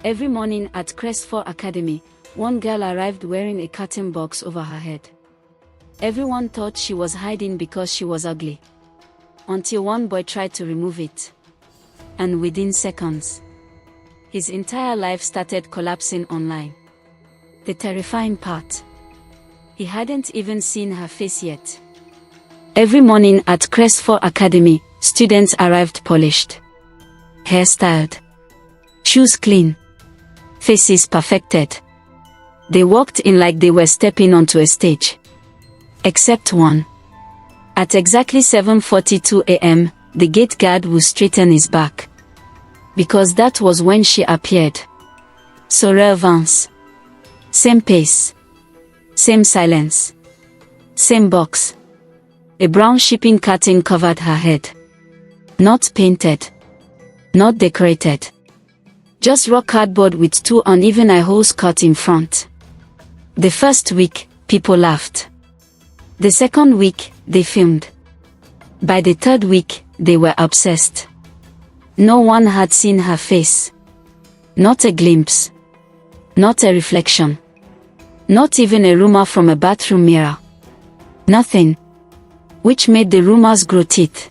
Every morning at Crestfall Academy, one girl arrived wearing a carton box over her head. Everyone thought she was hiding because she was ugly. Until one boy tried to remove it. And within seconds, his entire life started collapsing online. The terrifying part: he hadn't even seen her face yet. Every morning at Crestfall Academy, students arrived polished, hairstyled, shoes clean, faces perfected. They walked in like they were stepping onto a stage. Except one. At exactly 7:42 a.m., the gate guard would straighten his back. Because that was when she appeared. Sorel Vance. Same pace. Same silence. Same box. A brown shipping curtain covered her head. Not painted. Not decorated. Just raw cardboard with two uneven eye holes cut in front. The first week, people laughed. The second week, they filmed. By the third week, they were obsessed. No one had seen her face. Not a glimpse. Not a reflection. Not even a rumor from a bathroom mirror. Nothing. Which made the rumors grow teeth.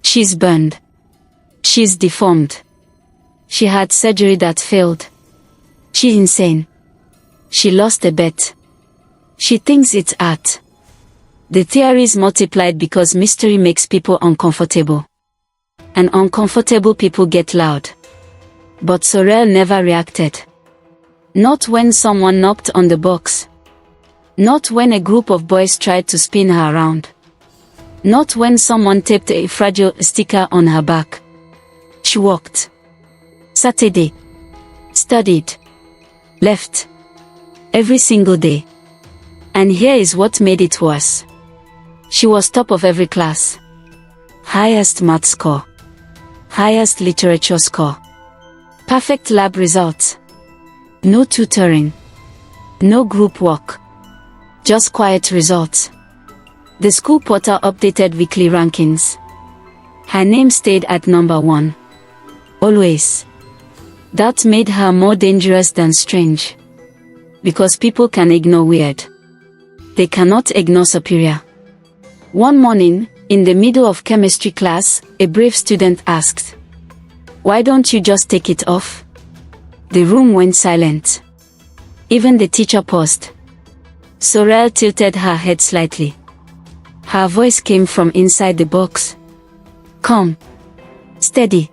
She's burned. She's deformed. She had surgery that failed. She's insane. She lost a bet. She thinks it's art. The theories multiplied because mystery makes people uncomfortable. And uncomfortable people get loud. But Sorel never reacted. Not when someone knocked on the box. Not when a group of boys tried to spin her around. Not when someone taped a fragile sticker on her back. She walked. Saturday. Studied. Left. Every single day. And here is what made it worse. She was top of every class. Highest math score. Highest literature score. Perfect lab results. No tutoring. No group work. Just quiet results. The school portal updated weekly rankings. Her name stayed at number 1. Always. That made her more dangerous than strange. Because people can ignore weird. They cannot ignore superior. One morning, in the middle of chemistry class, a brave student asked, "Why don't you just take it off?" The room went silent. Even the teacher paused. Sorel tilted her head slightly. Her voice came from inside the box. "Calm. Steady.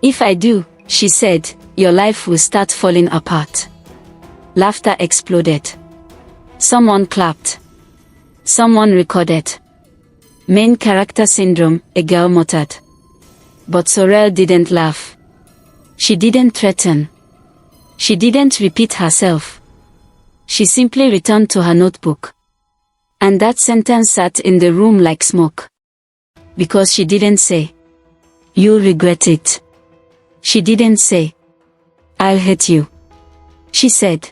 If I do," she said, "your life will start falling apart." Laughter exploded. Someone clapped. Someone recorded. "Main character syndrome," a girl muttered. But Sorel didn't laugh. She didn't threaten. She didn't repeat herself. She simply returned to her notebook. And that sentence sat in the room like smoke. Because she didn't say, "You'll regret it." She didn't say, "I'll hate you." She said,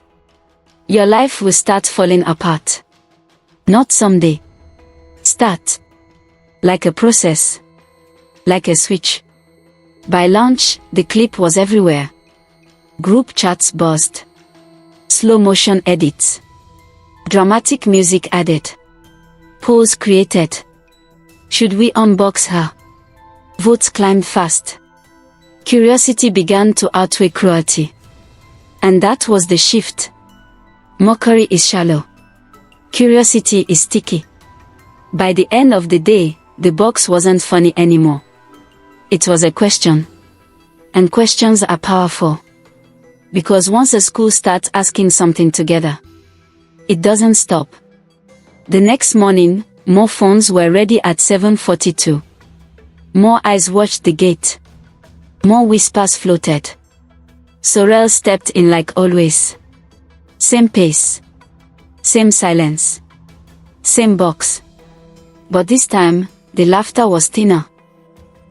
"Your life will start falling apart." Not someday. Start. Like a process. Like a switch. By lunch, the clip was everywhere. Group chats buzzed. Slow motion edits. Dramatic music added. Polls created. Should we unbox her? Votes climbed fast. Curiosity began to outweigh cruelty. And that was the shift. Mockery is shallow. Curiosity is sticky. By the end of the day, the box wasn't funny anymore. It was a question. And questions are powerful. Because once a school starts asking something together, it doesn't stop. The next morning, more phones were ready at 7:42. More eyes watched the gate. More whispers floated. Sorel stepped in like always. Same pace. Same silence. Same box. But this time, the laughter was thinner.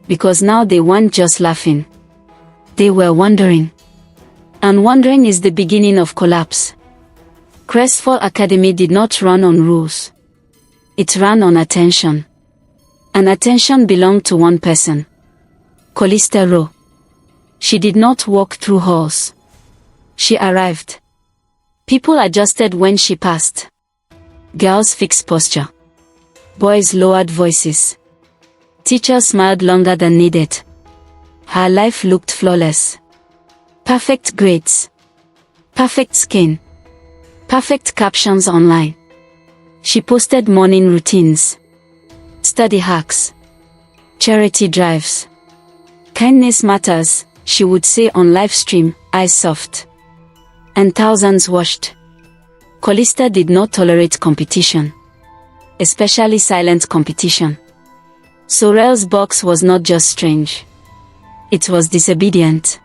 Because now they weren't just laughing. They were wondering. And wondering is the beginning of collapse. Crestfall Academy did not run on rules. It ran on attention. And attention belonged to one person. Callista Rowe. She did not walk through halls. She arrived. People adjusted when she passed. Girls fixed posture. Boys lowered voices. Teachers smiled longer than needed. Her life looked flawless. Perfect grades. Perfect skin. Perfect captions online. She posted morning routines. Study hacks. Charity drives. Kindness matters, she would say on live stream, eyes soft. And thousands watched. Callista did not tolerate competition. Especially silent competition. Sorel's box was not just strange. It was disobedient.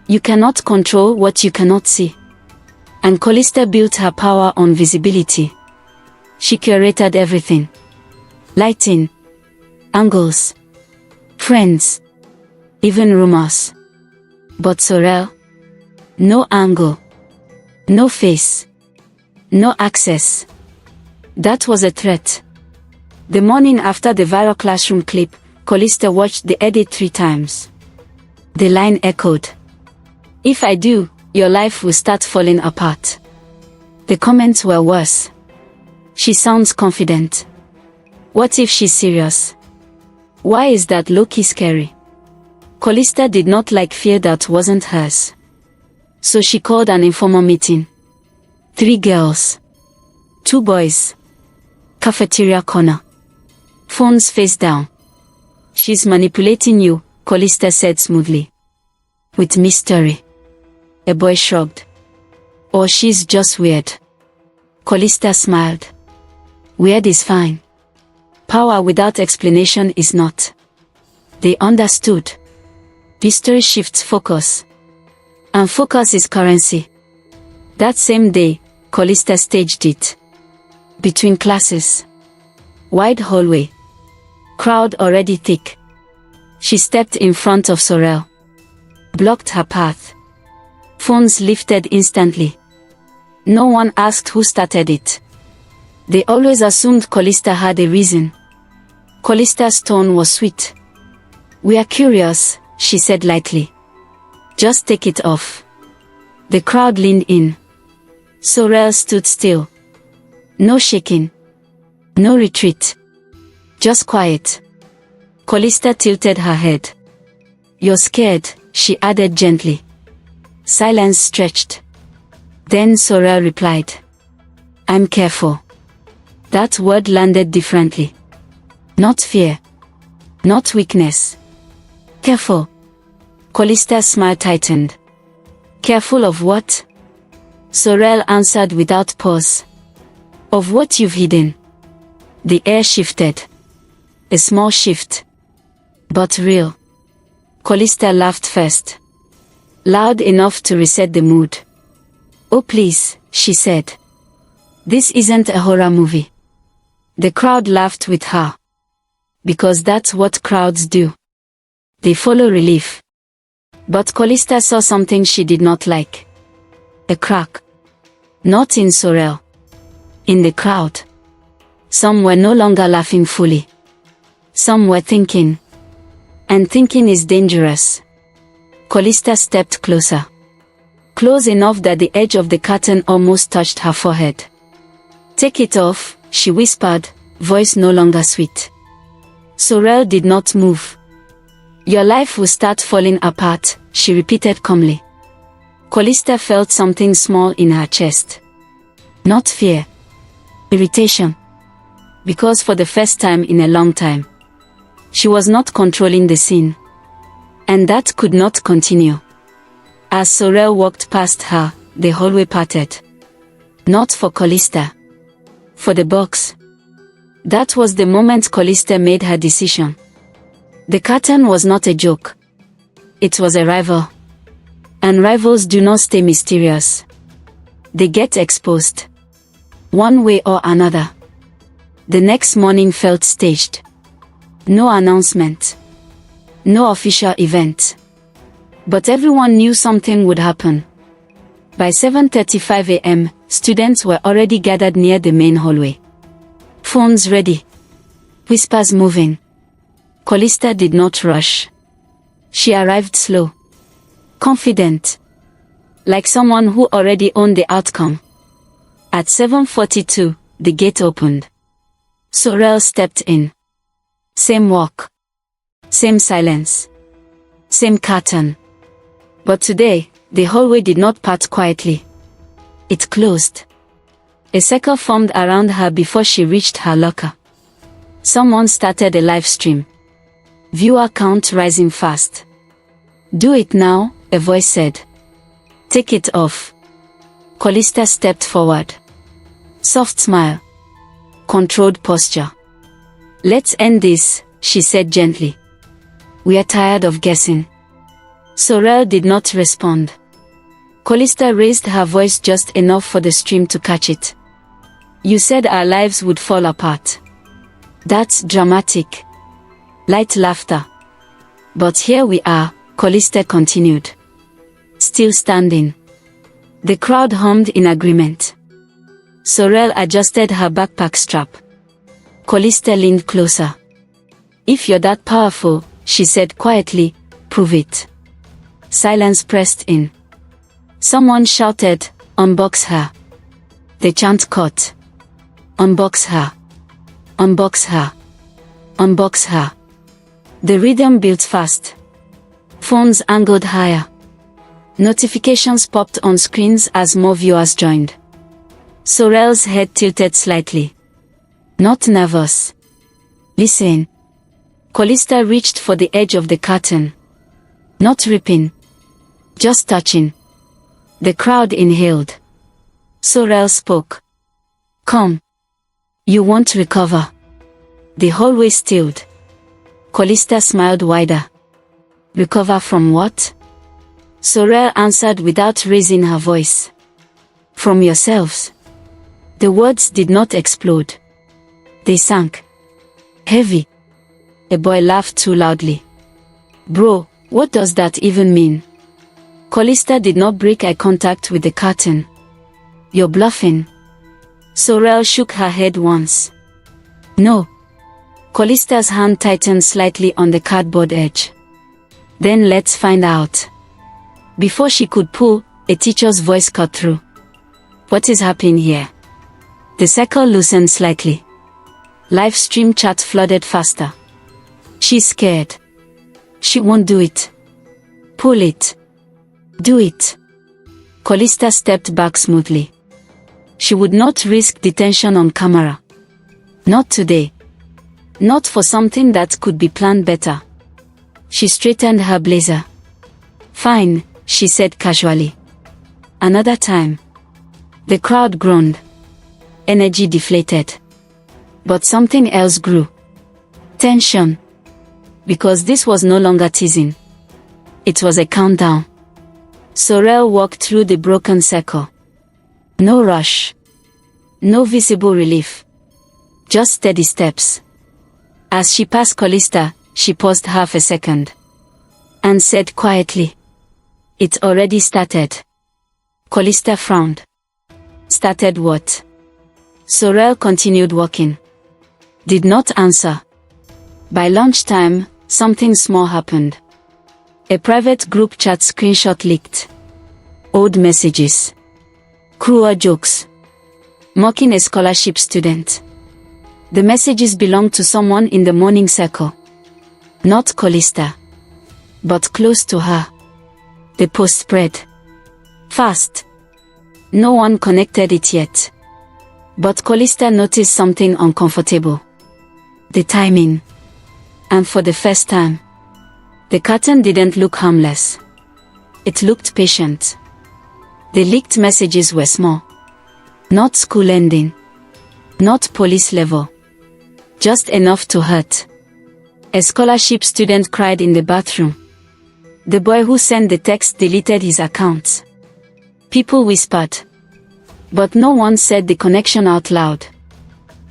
You cannot control what you cannot see. And Callista built her power on visibility. She curated everything. Lighting. Angles. Friends. Even rumors. But Sorel? No angle. No face. No access. That was a threat. The morning after the viral classroom clip, Callista watched the edit 3 times. The line echoed. If I do, your life will start falling apart. The comments were worse. She sounds confident. What if she's serious? Why is that low-key scary? Callista did not like fear that wasn't hers. So she called an informal meeting. 3 girls. 2 boys. Cafeteria corner. Phones face down. She's manipulating you, Callista said smoothly. With mystery. A boy shrugged. Or she's just weird. Callista smiled. Weird is fine. Power without explanation is not. They understood. Mystery shifts focus. And focus is currency. That same day, Callista staged it. Between classes. Wide hallway. Crowd already thick. She stepped in front of Sorel. Blocked her path. Phones lifted instantly. No one asked who started it. They always assumed Callista had a reason. Callista's tone was sweet. We are curious, she said lightly. Just take it off. The crowd leaned in. Sorel stood still. No shaking. No retreat. Just quiet. Callista tilted her head. You're scared, she added gently. Silence stretched. Then Sorel replied. I'm careful. That word landed differently. Not fear. Not weakness. Careful. Callista's smile tightened. Careful of what? Sorel answered without pause. Of what you've hidden. The air shifted. A small shift. But real. Callista laughed first. Loud enough to reset the mood. Oh please, she said. This isn't a horror movie. The crowd laughed with her. Because that's what crowds do. They follow relief. But Callista saw something she did not like. A crack. Not in Sorel. In the crowd. Some were no longer laughing fully. Some were thinking. And thinking is dangerous. Callista stepped closer. Close enough that the edge of the curtain almost touched her forehead. Take it off, she whispered, voice no longer sweet. Sorel did not move. Your life will start falling apart, she repeated calmly. Callista felt something small in her chest. Not fear. Irritation. Because for the first time in a long time, she was not controlling the scene. And that could not continue. As Sorel walked past her, the hallway parted. Not for Callista. For the box. That was the moment Callista made her decision. The curtain was not a joke. It was a rival. And rivals do not stay mysterious. They get exposed. One way or another. The next morning felt staged. No announcement. No official event. But everyone knew something would happen. By 7:35 a.m., students were already gathered near the main hallway. Phones ready. Whispers moving. Callista did not rush. She arrived slow. Confident. like someone who already owned the outcome. At 7:42, the gate opened. Sorel stepped in. Same walk. Same silence. Same carton. But today, the hallway did not part quietly. It closed. A circle formed around her before she reached her locker. Someone started a live stream. Viewer count rising fast. Do it now, a voice said. Take it off. Callista stepped forward. Soft smile. Controlled posture. Let's end this, she said gently. We are tired of guessing. Sorel did not respond. Callista raised her voice just enough for the stream to catch it. You said our lives would fall apart. That's dramatic. Light laughter. But here we are, Callista continued. Still standing. The crowd hummed in agreement. Sorel adjusted her backpack strap. Callista leaned closer. If you're that powerful, she said quietly, prove it. Silence pressed in. Someone shouted, unbox her. The chant caught. Unbox her. Unbox her. Unbox her. The rhythm built fast. Phones angled higher. Notifications popped on screens as more viewers joined. Sorel's head tilted slightly. Not nervous. Listen. Callista reached for the edge of the curtain. Not ripping. Just touching. The crowd inhaled. Sorel spoke. Come. You won't recover. The hallway stilled. Callista smiled wider. Recover from what? Sorel answered without raising her voice. From yourselves. The words did not explode. They sank. Heavy. A boy laughed too loudly. Bro, what does that even mean? Callista did not break eye contact with the curtain. You're bluffing. Sorel shook her head once. No. Callista's hand tightened slightly on the cardboard edge. Then let's find out. Before she could pull, a teacher's voice cut through. What is happening here? The circle loosened slightly. Live stream chat flooded faster. She's scared. She won't do it. Pull it. Do it. Callista stepped back smoothly. She would not risk detention on camera. Not today. Not for something that could be planned better. She straightened her blazer. Fine, she said casually. Another time. The crowd groaned. Energy deflated. But something else grew. Tension. Because this was no longer teasing. It was a countdown. Sorel walked through the broken circle. No rush. No visible relief. Just steady steps. As she passed Callista, she paused half a second. And said quietly. It already started. Callista frowned. Started what? Sorel continued walking. Did not answer. By lunchtime, something small happened. A private group chat screenshot leaked. Old messages. Cruel jokes. Mocking a scholarship student. The messages belonged to someone in the morning circle. Not Callista. But close to her. The post spread. Fast. No one connected it yet. But Callista noticed something uncomfortable. The timing. And for the first time, the curtain didn't look harmless. It looked patient. The leaked messages were small. Not school ending. Not police level. Just enough to hurt. A scholarship student cried in the bathroom. The boy who sent the text deleted his account. People whispered. But no one said the connection out loud.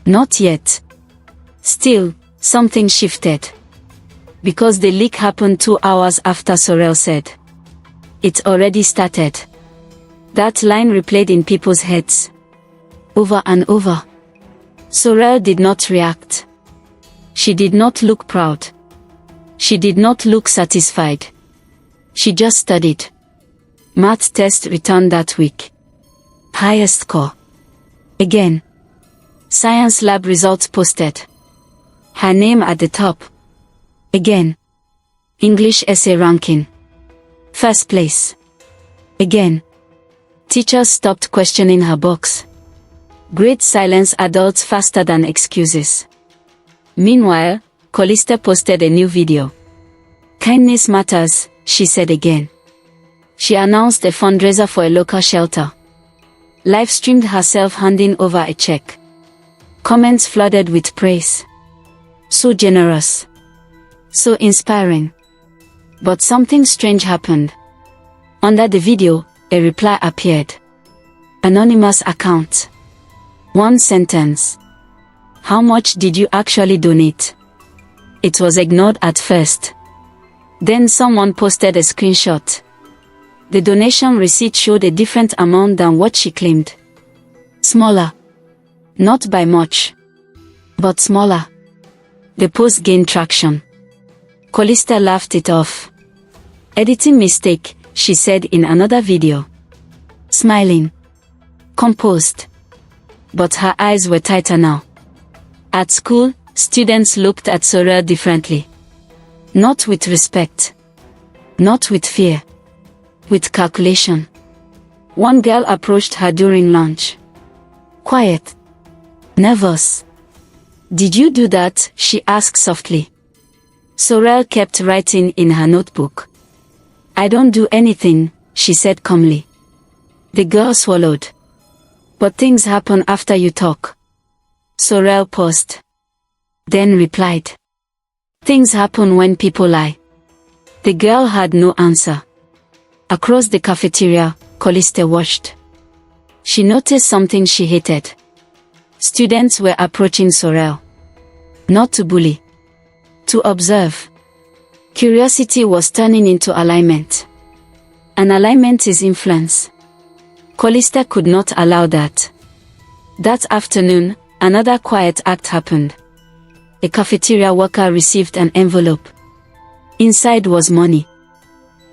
Not yet. Still, something shifted. Because the leak happened 2 hours after Sorel said. It already started. That line replayed in people's heads. Over and over. Sorel did not react. She did not look proud. She did not look satisfied. She just studied. Math test returned that week. Highest score. Again. Science lab results posted. Her name at the top. Again. English essay ranking. First place. Again. Teachers stopped questioning her box. Grades silence adults faster than excuses. Meanwhile, Callista posted a new video. Kindness matters, she said again. She announced a fundraiser for a local shelter. Live-streamed herself handing over a check. Comments flooded with praise. So generous. So inspiring. But something strange happened. Under the video, a reply appeared. Anonymous account. One sentence. How much did you actually donate? It was ignored at first. Then someone posted a screenshot. The donation receipt showed a different amount than what she claimed. Smaller. Not by much. But smaller. The post gained traction. Callista laughed it off. Editing mistake, she said in another video. Smiling. Composed. But her eyes were tighter now. At school, students looked at Sorel differently. Not with respect. Not with fear. With calculation. One girl approached her during lunch. Quiet. Nervous. Did you do that? She asked softly. Sorel kept writing in her notebook. I don't do anything, she said calmly. The girl swallowed. But things happen after you talk. Sorel paused. Then replied. Things happen when people lie. The girl had no answer. Across the cafeteria, Callista watched. She noticed something she hated. Students were approaching Sorel. Not to bully. To observe. Curiosity was turning into alignment. And alignment is influence. Callista could not allow that. That afternoon, another quiet act happened. A cafeteria worker received an envelope. Inside was money.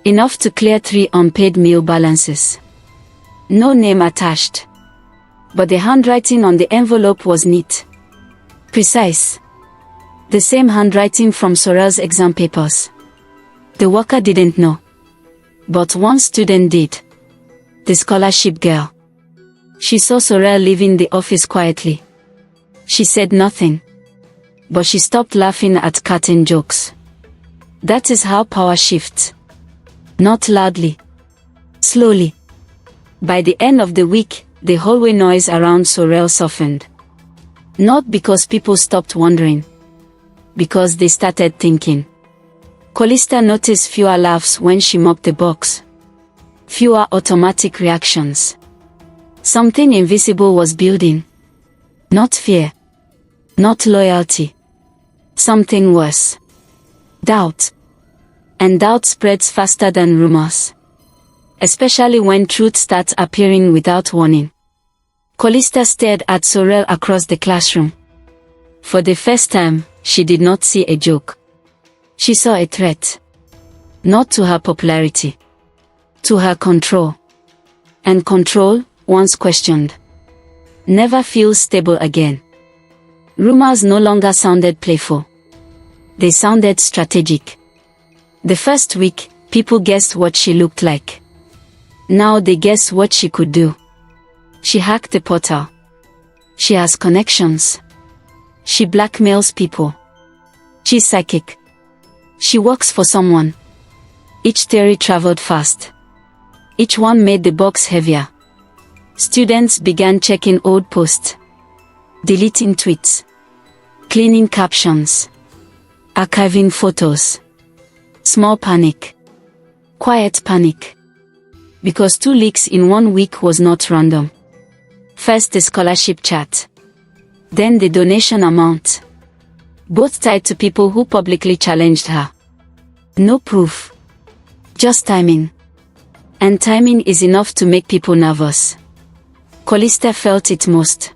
Enough to clear 3 unpaid meal balances. No name attached. But the handwriting on the envelope was neat. Precise. The same handwriting from Sorel's exam papers. The worker didn't know. But one student did. The scholarship girl. She saw Sorel leaving the office quietly. She said nothing. But she stopped laughing at carton jokes. That is how power shifts. Not loudly. Slowly. By the end of the week, the hallway noise around Sorel softened. Not because people stopped wondering. Because they started thinking. Callista noticed fewer laughs when she mopped the box. Fewer automatic reactions. Something invisible was building. Not fear. Not loyalty. Something worse. Doubt. And doubt spreads faster than rumors. Especially when truth starts appearing without warning. Callista stared at Sorel across the classroom. For the first time, she did not see a joke. She saw a threat. Not to her popularity. To her control. And control, once questioned, never feels stable again. Rumors no longer sounded playful. They sounded strategic. The first week, people guessed what she looked like. Now they guess what she could do. She hacked the portal. She has connections. She blackmails people. She's psychic. She works for someone. Each theory traveled fast. Each one made the box heavier. Students began checking old posts. Deleting tweets. Cleaning captions. Archiving photos. Small panic. Quiet panic. Because 2 leaks in 1 week was not random. First the scholarship chat. Then the donation amount. Both tied to people who publicly challenged her. No proof. Just timing. And timing is enough to make people nervous. Callista felt it most.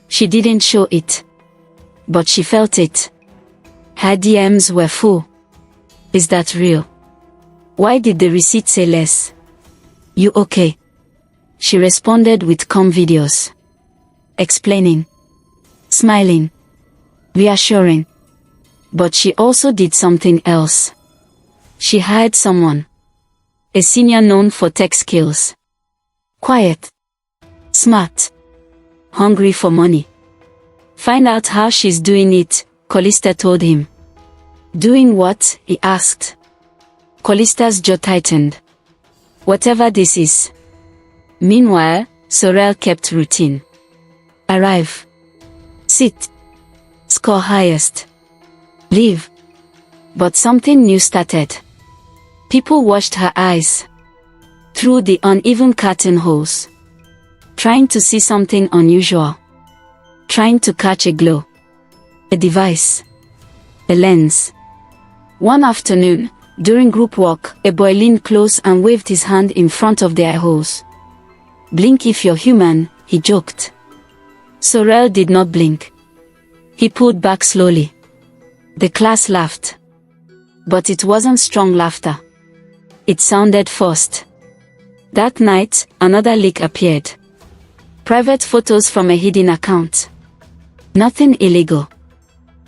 She didn't show it. But she felt it. Her DMs were full. Is that real? Why did the receipt say less? You okay? She responded with calm videos. Explaining. Smiling. Reassuring. But she also did something else. She hired someone. A senior known for tech skills. Quiet. Smart. Hungry for money. Find out how she's doing it, Callista told him. Doing what? He asked. Callista's jaw tightened. Whatever this is. Meanwhile, Sorel kept routine. Arrive. Sit. Score highest. Leave. But something new started. People watched her eyes. Through the uneven curtain holes. Trying to see something unusual. Trying to catch a glow. A device. A lens. One afternoon, during group walk, a boy leaned close and waved his hand in front of the eye holes. Blink if you're human, he joked. Sorel did not blink. He pulled back slowly. The class laughed. But it wasn't strong laughter. It sounded forced. That night, another leak appeared. Private photos from a hidden account. Nothing illegal.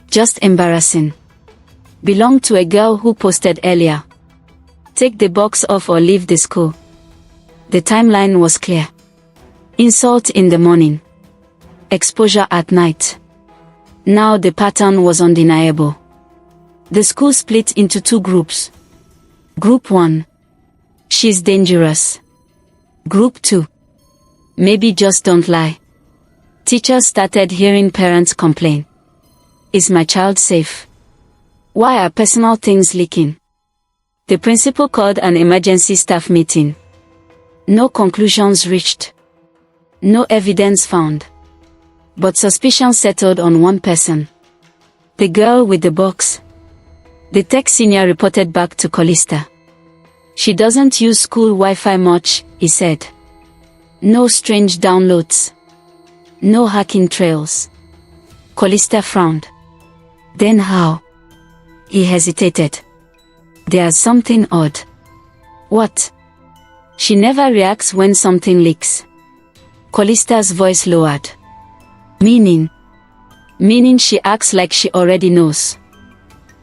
Just embarrassing. Belonged to a girl who posted earlier. Take the box off or leave the school. The timeline was clear. Insult in the morning. Exposure at night. Now the pattern was undeniable. The school split into two groups. Group 1. She's dangerous. Group 2. Maybe just don't lie. Teachers started hearing parents complain. Is my child safe? Why are personal things leaking? The principal called an emergency staff meeting. No conclusions reached. No evidence found. But suspicion settled on one person. The girl with the box. The tech senior reported back to Callista. She doesn't use school Wi-Fi much, he said. No strange downloads. No hacking trails. Callista frowned. Then how? He hesitated. There's something odd. What? She never reacts when something leaks. Callista's voice lowered. Meaning? Meaning she acts like she already knows.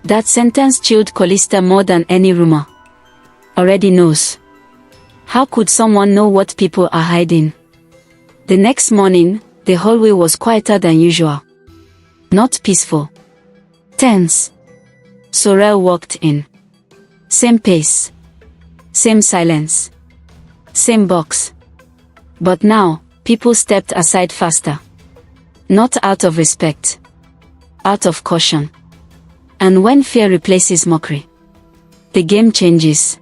That sentence chilled Callista more than any rumor. Already knows. How could someone know what people are hiding? The next morning, the hallway was quieter than usual. Not peaceful. Tense. Sorel walked in. Same pace. Same silence. Same box. But now, people stepped aside faster. Not out of respect. Out of caution. And when fear replaces mockery, the game changes.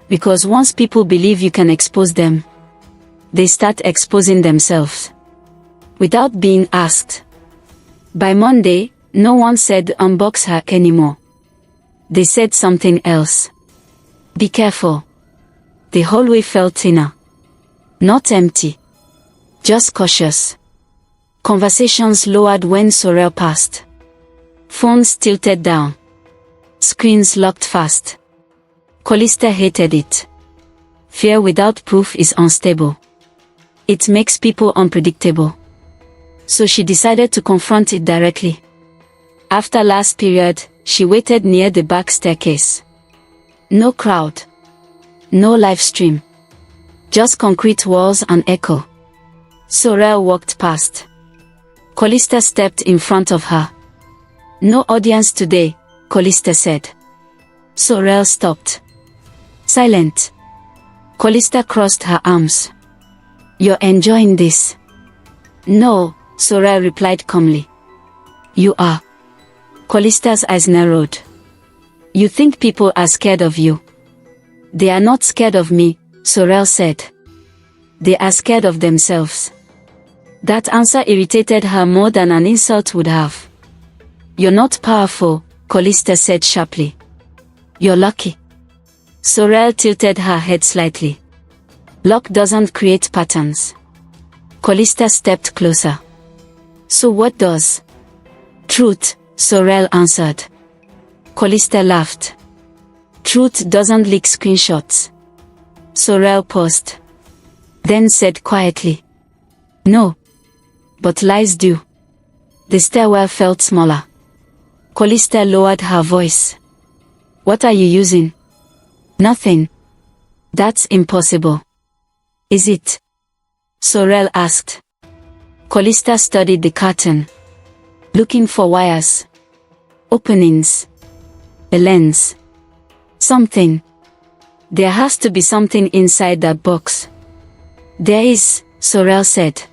Because once people believe you can expose them, they start exposing themselves. Without being asked. By Monday, no one said unbox her anymore. They said something else. Be careful. The hallway felt thinner. Not empty. Just cautious. Conversations lowered when Sorel passed. Phones tilted down. Screens locked fast. Callista hated it. Fear without proof is unstable. It makes people unpredictable. So she decided to confront it directly. After last period, she waited near the back staircase. No crowd. No live stream. Just concrete walls and echo. Sorel walked past. Callista stepped in front of her. No audience today, Callista said. Sorel stopped. Silent. Callista crossed her arms. You're enjoying this? No, Sorel replied calmly. You are. Callista's eyes narrowed. You think people are scared of you? They are not scared of me, Sorel said. They are scared of themselves. That answer irritated her more than an insult would have. You're not powerful, Callista said sharply. You're lucky. Sorel tilted her head slightly. Luck doesn't create patterns. Callista stepped closer. So what does? Truth, Sorel answered. Callista laughed. Truth doesn't leak screenshots. Sorel paused. Then said quietly. No. But lies do. The stairwell felt smaller. Callista lowered her voice. What are you using? Nothing. That's impossible. Is it? Sorel asked. Callista studied the curtain, looking for wires, openings, a lens. Something. There has to be something inside that box. There is, Sorel said.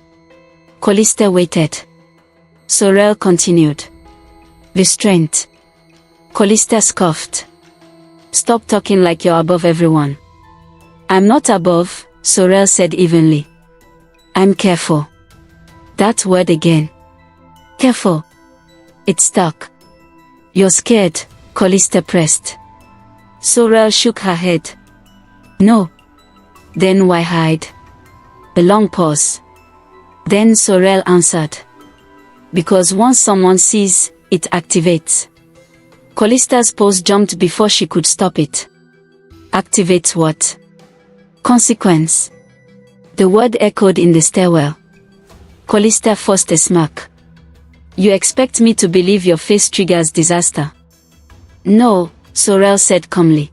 Callista waited. Sorel continued. Restraint. Callista scoffed. Stop talking like you're above everyone. I'm not above, Sorel said evenly. I'm careful. That word again. Careful. It stuck. You're scared, Callista pressed. Sorel shook her head. No. Then why hide? A long pause. Then Sorel answered. Because once someone sees, it activates. Callista's pose jumped before she could stop it. Activates what? Consequence. The word echoed in the stairwell. Callista forced a smirk. You expect me to believe your face triggers disaster? No, Sorel said calmly.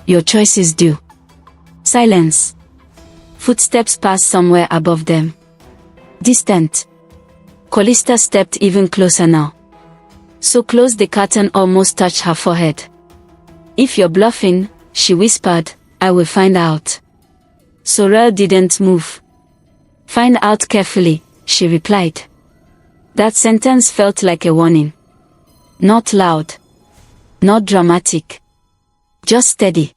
Your choices do. Silence. Footsteps passed somewhere above them. Distant. Callista stepped even closer now. So close the curtain almost touched her forehead. If you're bluffing, she whispered, I will find out. Sorel didn't move. Find out carefully, she replied. That sentence felt like a warning. Not loud. Not dramatic. Just steady.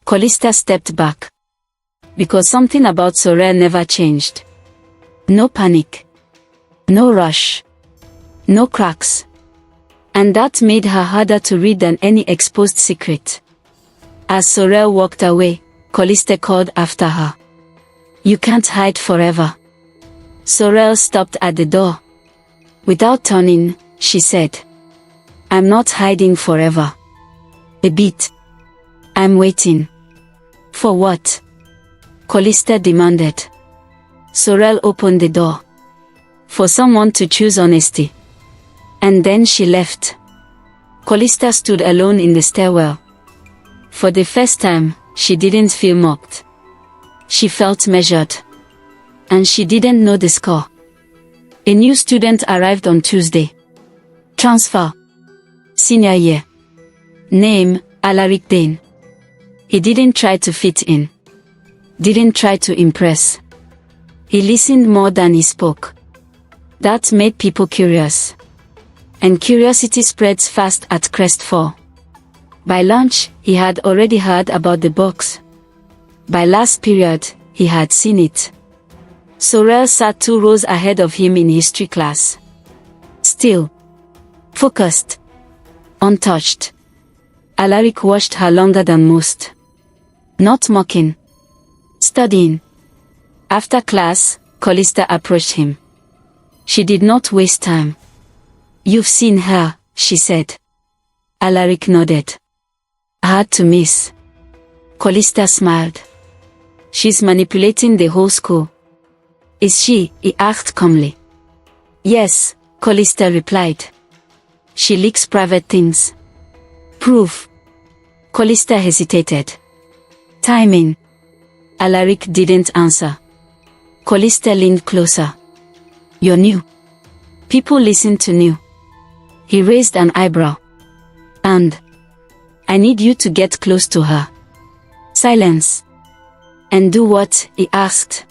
Callista stepped back. Because something about Sorel never changed. No panic. No rush. No cracks. And that made her harder to read than any exposed secret. As Sorel walked away, Callista called after her. You can't hide forever. Sorel stopped at the door. Without turning, she said. I'm not hiding forever. A bit. I'm waiting. For what? Callista demanded. Sorel opened the door. For someone to choose honesty. And then she left. Callista stood alone in the stairwell. For the first time, she didn't feel mocked. She felt measured. And she didn't know the score. A new student arrived on Tuesday. Transfer. Senior year. Name, Alaric Dane. He didn't try to fit in. Didn't try to impress. He listened more than he spoke. That made people curious. And curiosity spreads fast at Crestfall. By lunch, he had already heard about the box. By last period, he had seen it. Sorel sat 2 rows ahead of him in history class. Still. Focused. Untouched. Alaric watched her longer than most. Not mocking. Studying. After class, Callista approached him. She did not waste time. You've seen her, she said. Alaric nodded. Hard to miss. Callista smiled. She's manipulating the whole school. Is she? He asked calmly. Yes, Callista replied. She leaks private things. Proof. Callista hesitated. Timing. Alaric didn't answer. Callista leaned closer. You're new. People listen to new. He raised an eyebrow. And? I need you to get close to her. Silence. And do what? He asked.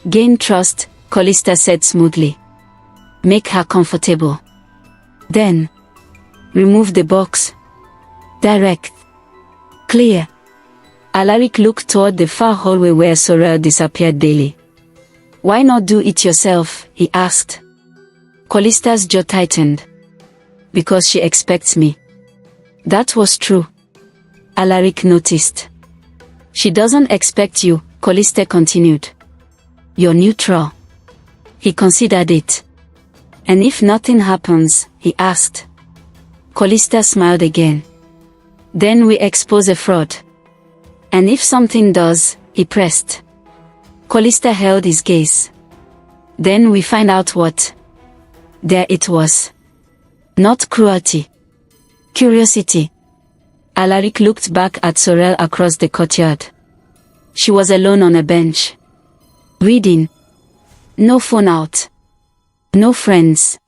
Gain trust, Callista said smoothly. Make her comfortable. Then. Remove the box. Direct. Clear. Alaric looked toward the far hallway where Sorel disappeared daily. Why not do it yourself? He asked. Callista's jaw tightened. Because she expects me. That was true. Alaric noticed. She doesn't expect you, Callista continued. You're neutral. He considered it. And if nothing happens, he asked. Callista smiled again. Then we expose a fraud. And if something does, he pressed. Callista held his gaze. Then we find out what. There it was. Not cruelty. Curiosity. Alaric looked back at Sorel across the courtyard. She was alone on a bench. Reading. No phone out. No friends.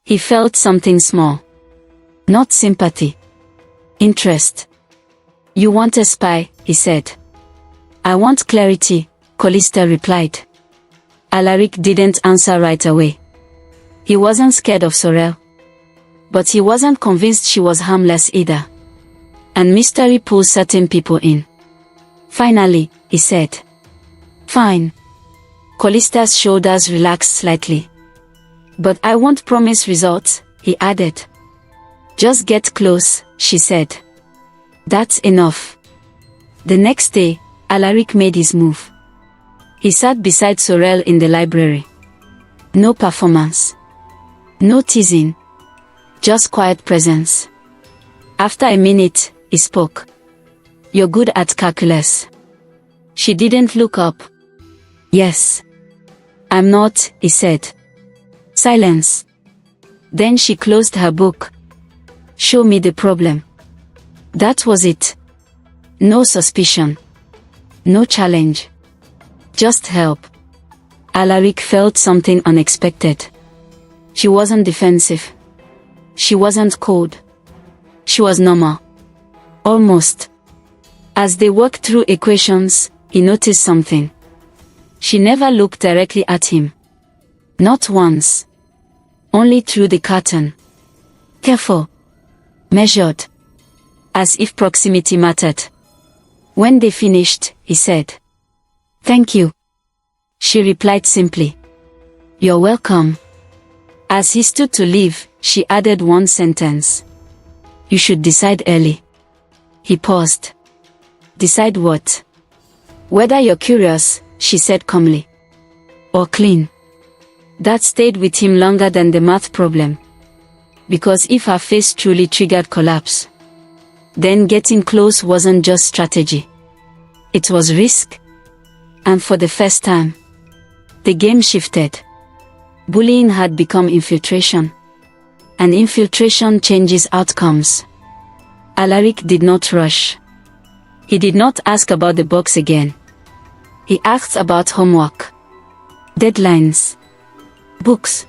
He felt something small. Not sympathy. Interest. You want a spy, he said. I want clarity, Callista replied. Alaric didn't answer right away. He wasn't scared of Sorel. But he wasn't convinced she was harmless either. And mystery pulls certain people in. Finally, he said. Fine. Callista's shoulders relaxed slightly. But I won't promise results, he added. Just get close, she said. That's enough. The next day, Alaric made his move. He sat beside Sorel in the library. No performance. No teasing. Just quiet presence. After a minute, he spoke. You're good at calculus. She didn't look up. Yes. I'm not, he said. Silence. Then she closed her book. Show me the problem. That was it. No suspicion. No challenge. Just help. Alaric felt something unexpected. She wasn't defensive. She wasn't cold. She was normal. Almost. As they worked through equations, he noticed something. She never looked directly at him. Not once. Only through the curtain. Careful. Measured. As if proximity mattered. When they finished, he said. Thank you. She replied simply. You're welcome. As he stood to leave, she added one sentence. You should decide early. He paused. Decide what? Whether you're curious, she said calmly. Or clean. That stayed with him longer than the math problem. Because if her face truly triggered collapse, then getting close wasn't just strategy. It was risk. And for the first time, the game shifted. Bullying had become infiltration. And infiltration changes outcomes. Alaric did not rush. He did not ask about the box again. He asked about homework. Deadlines. Books.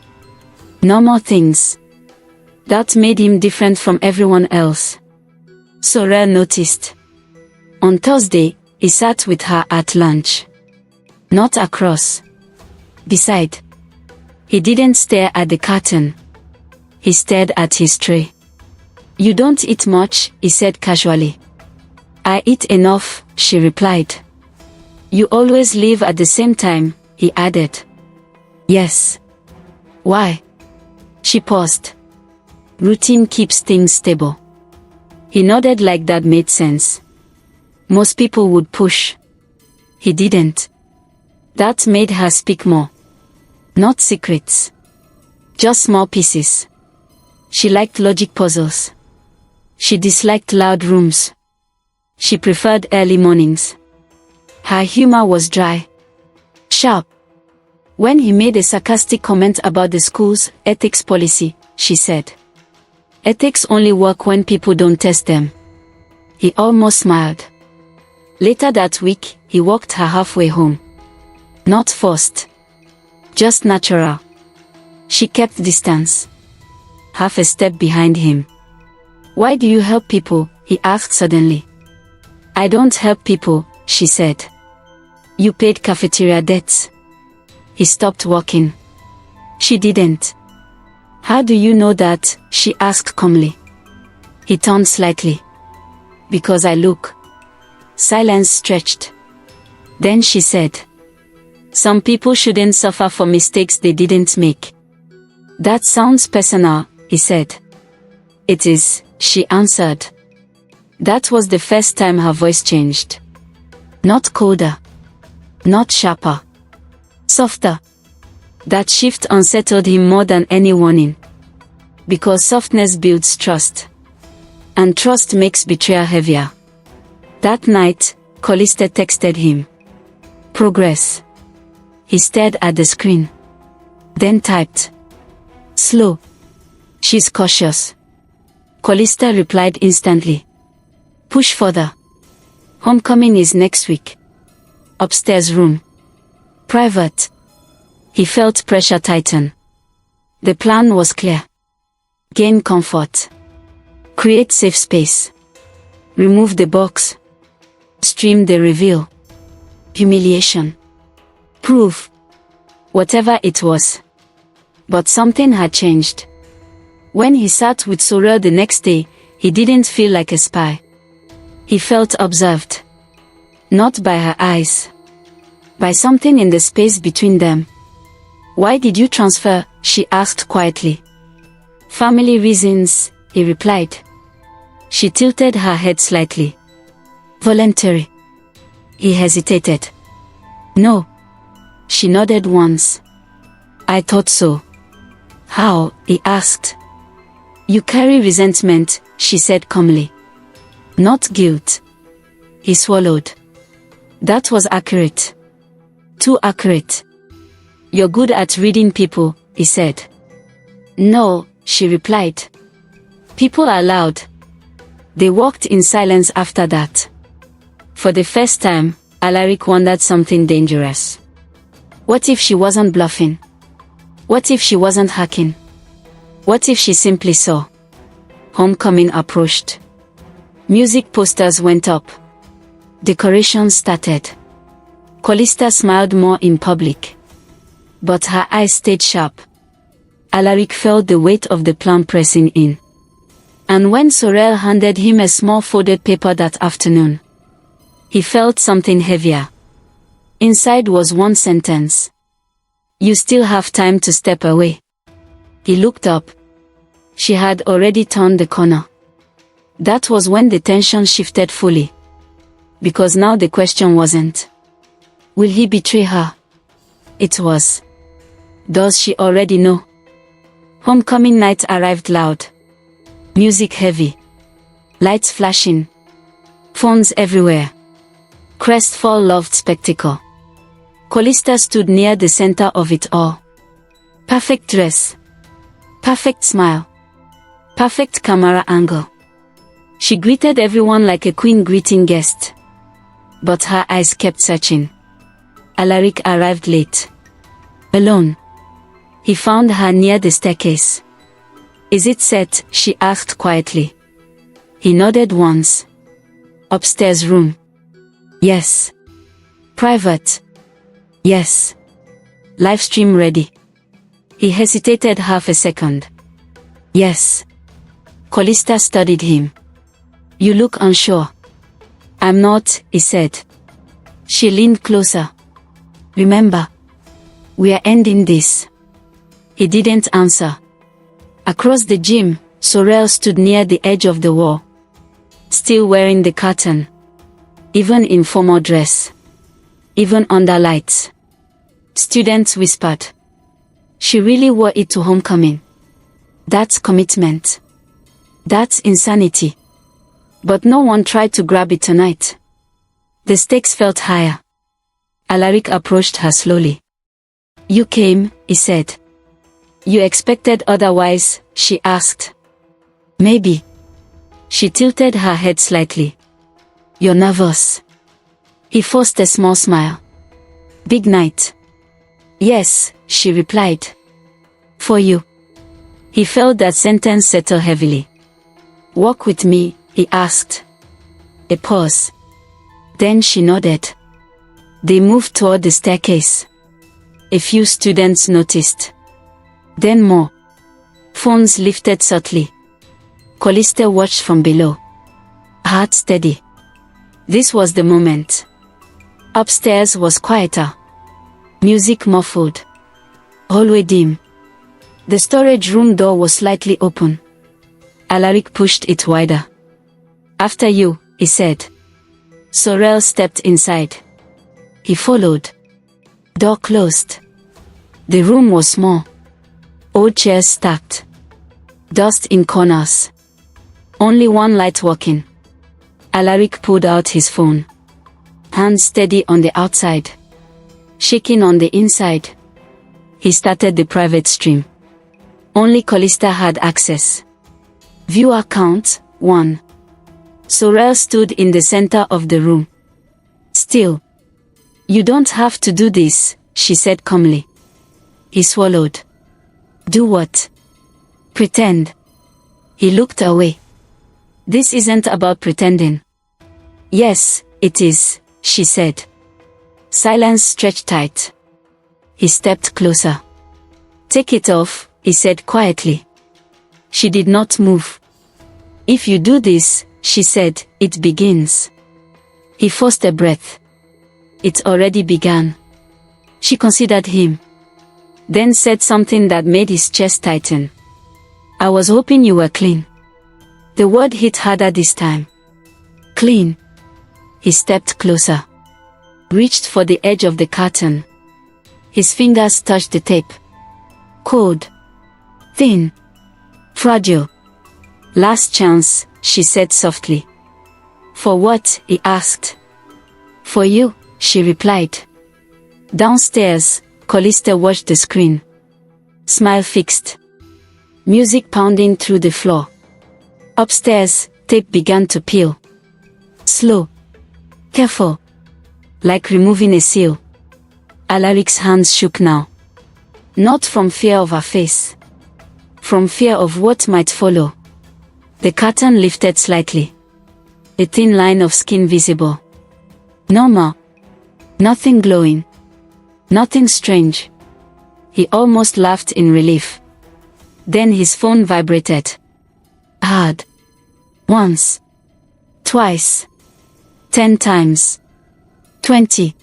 Normal things. That made him different from everyone else. Sorel noticed. On Thursday, he sat with her at lunch. Not across. Beside. He didn't stare at the curtain. He stared at his tray. You don't eat much, he said casually. I eat enough, she replied. You always leave at the same time, he added. Yes. Why? She paused. Routine keeps things stable. He nodded like that made sense. Most people would push. He didn't. That made her speak more. Not secrets. Just small pieces. She liked logic puzzles. She disliked loud rooms. She preferred early mornings. Her humor was dry. Sharp. When he made a sarcastic comment about the school's ethics policy, she said, ethics only work when people don't test them. He almost smiled. Later that week, he walked her halfway home. Not forced. Just natural. She kept distance. Half a step behind him. Why do you help people? He asked suddenly. I don't help people, she said. You paid cafeteria debts. He stopped walking. She didn't. How do you know that? She asked calmly. He turned slightly. Because I look. Silence stretched. Then she said. Some people shouldn't suffer for mistakes they didn't make. That sounds personal, he said. It is, she answered. That was the first time her voice changed. Not colder. Not sharper. Softer. That shift unsettled him more than any warning. Because softness builds trust. And trust makes betrayal heavier. That night, Callista texted him. Progress. He stared at the screen. Then typed. Slow. She's cautious. Callista replied instantly. Push further. Homecoming is next week. Upstairs room. Private. He felt pressure tighten. The plan was clear. Gain comfort. Create safe space. Remove the box. Stream the reveal. Humiliation. Proof. Whatever it was. But something had changed. When he sat with Sorel the next day, he didn't feel like a spy. He felt observed. Not by her eyes. By something in the space between them. Why did you transfer? She asked quietly. Family reasons, he replied. She tilted her head slightly. Voluntary. He hesitated. No. She nodded once. I thought so. How? He asked. You carry resentment, she said calmly. Not guilt. He swallowed. That was accurate. Too accurate. You're good at reading people, he said. No, she replied. People are loud. They walked in silence after that. For the first time, Alaric wondered something dangerous. What if she wasn't bluffing? What if she wasn't hacking? What if she simply saw? Homecoming approached. Music posters went up. Decorations started. Callista smiled more in public. But her eyes stayed sharp. Alaric felt the weight of the plan pressing in. And when Sorel handed him a small folded paper that afternoon, he felt something heavier. Inside was one sentence. You still have time to step away. He looked up. She had already turned the corner. That was when the tension shifted fully. Because now the question wasn't, will he betray her? It was, does she already know? Homecoming night arrived loud. Music heavy. Lights flashing. Phones everywhere. Crestfall loved spectacle. Callista stood near the center of it all. Perfect dress. Perfect smile. Perfect camera angle. She greeted everyone like a queen greeting guests. But her eyes kept searching. Alaric arrived late. Alone. He found her near the staircase. Is it set? She asked quietly. He nodded once. Upstairs room. Yes. Private. Yes. Live stream ready. He hesitated half a second. Yes. Callista studied him. You look unsure. I'm not, he said. She leaned closer. Remember, we are ending this. He didn't answer. Across the gym, Sorel stood near the edge of the wall. Still wearing the carton. Even in formal dress. Even under lights. Students whispered. She really wore it to homecoming. That's commitment. That's insanity. But no one tried to grab it tonight. The stakes felt higher. Alaric approached her slowly. You came, he said. You expected otherwise, she asked. Maybe. She tilted her head slightly. You're nervous. He forced a small smile. Big night. Yes, she replied. For you. He felt that sentence settle heavily. Walk with me, he asked. A pause. Then she nodded. They moved toward the staircase. A few students noticed. Then more. Phones lifted subtly. Callista watched from below. Heart steady. This was the moment. Upstairs was quieter. Music muffled. Hallway dim. The storage room door was slightly open. Alaric pushed it wider. After you, he said. Sorel stepped inside. He followed. Door closed. The room was small. Old chairs stacked. Dust in corners. Only one light working. Alaric pulled out his phone. hands steady on the outside, shaking on the inside. He started the private stream. Only Callista had access. Viewer count, 1. Sorel stood in the center of the room. Still. You don't have to do this, she said calmly. He swallowed. Do what? Pretend. He looked away. This isn't about pretending. Yes, it is, she said. Silence stretched tight. He stepped closer. Take it off, he said quietly. She did not move. If you do this, she said, it begins. He forced a breath. It already began. She considered him. Then said something that made his chest tighten. I was hoping you were clean. The word hit harder this time. Clean. He stepped closer. Reached for the edge of the carton. His fingers touched the tape. Cold. Thin. Fragile. Last chance, she said softly. For what? He asked. For you, she replied. Downstairs, Callista watched the screen. Smile fixed. Music pounding through the floor. Upstairs, tape began to peel. Slow. Careful. Like removing a seal. Alaric's hands shook now. Not from fear of her face. From fear of what might follow. The curtain lifted slightly. A thin line of skin visible. Normal. Nothing glowing. Nothing strange. He almost laughed in relief. Then his phone vibrated. Hard. Once. Twice. 10 times. 20.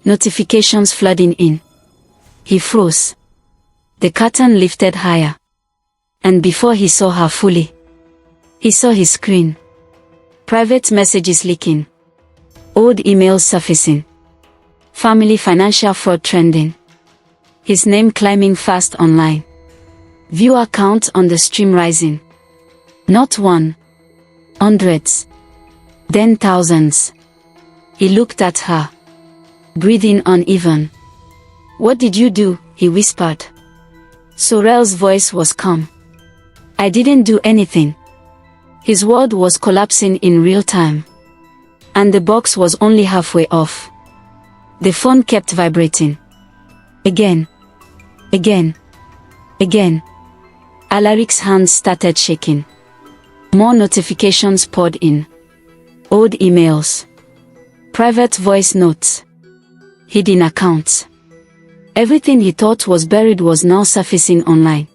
Notifications flooding in. He froze. The curtain lifted higher. And before he saw her fully, he saw his screen. Private messages leaking. Old emails surfacing. Family financial fraud trending. His name climbing fast online. Viewer count on the stream rising. Not one. Hundreds. Then thousands. He looked at her. Breathing uneven. What did you do? He whispered. Sorel's voice was calm. I didn't do anything. His world was collapsing in real time. And the box was only halfway off. The phone kept vibrating. Again. Again. Again. Alaric's hands started shaking. More notifications poured in. Old emails. Private voice notes. Hidden accounts. Everything he thought was buried was now surfacing online.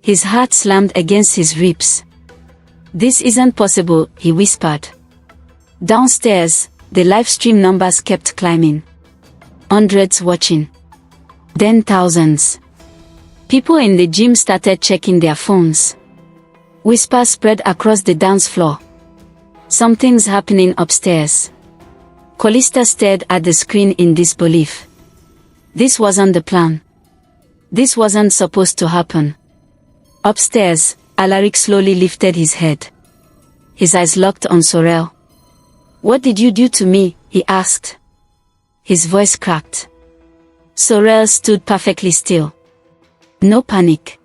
His heart slammed against his ribs. This isn't possible, he whispered. Downstairs, the live stream numbers kept climbing. Hundreds watching. Then thousands. People in the gym started checking their phones. Whispers spread across the dance floor. Something's happening upstairs. Callista stared at the screen in disbelief. This wasn't the plan. This wasn't supposed to happen. Upstairs, Alaric slowly lifted his head. His eyes locked on Sorel. What did you do to me? He asked. His voice cracked. Sorel stood perfectly still. No panic.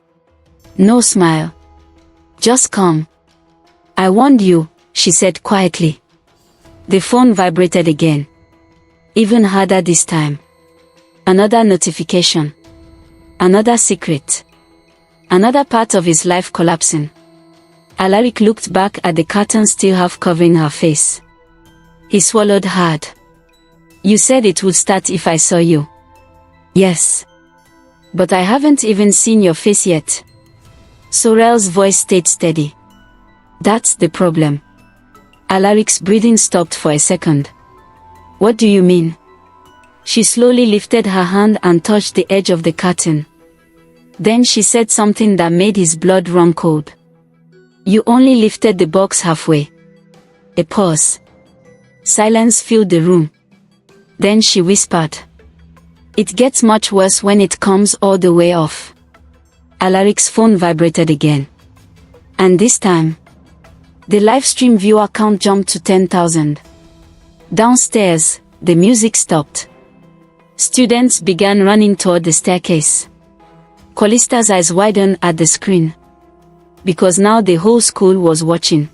No smile. Just calm. I warned you, she said quietly. The phone vibrated again. Even harder this time. Another notification. Another secret. Another part of his life collapsing. Alaric looked back at the curtain still half covering her face. He swallowed hard. You said it would start if I saw you. Yes. But I haven't even seen your face yet. Sorel's voice stayed steady. That's the problem. Alaric's breathing stopped for a second. What do you mean? She slowly lifted her hand and touched the edge of the curtain. Then she said something that made his blood run cold. You only lifted the box halfway. A pause. Silence filled the room. Then she whispered. It gets much worse when it comes all the way off. Alaric's phone vibrated again. And this time, the live stream viewer count jumped to 10,000. Downstairs, the music stopped. Students began running toward the staircase. Callista's eyes widened at the screen. Because now the whole school was watching.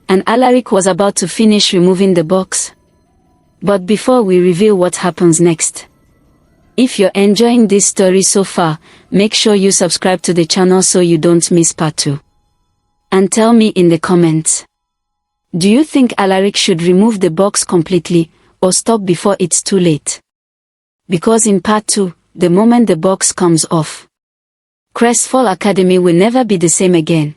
And Alaric was about to finish removing the box. But before we reveal what happens next, if you're enjoying this story so far, make sure you subscribe to the channel so you don't miss part 2. And tell me in the comments, do you think Alaric should remove the box completely, or stop before it's too late? Because in part 2, the moment the box comes off, Crestfall Academy will never be the same again.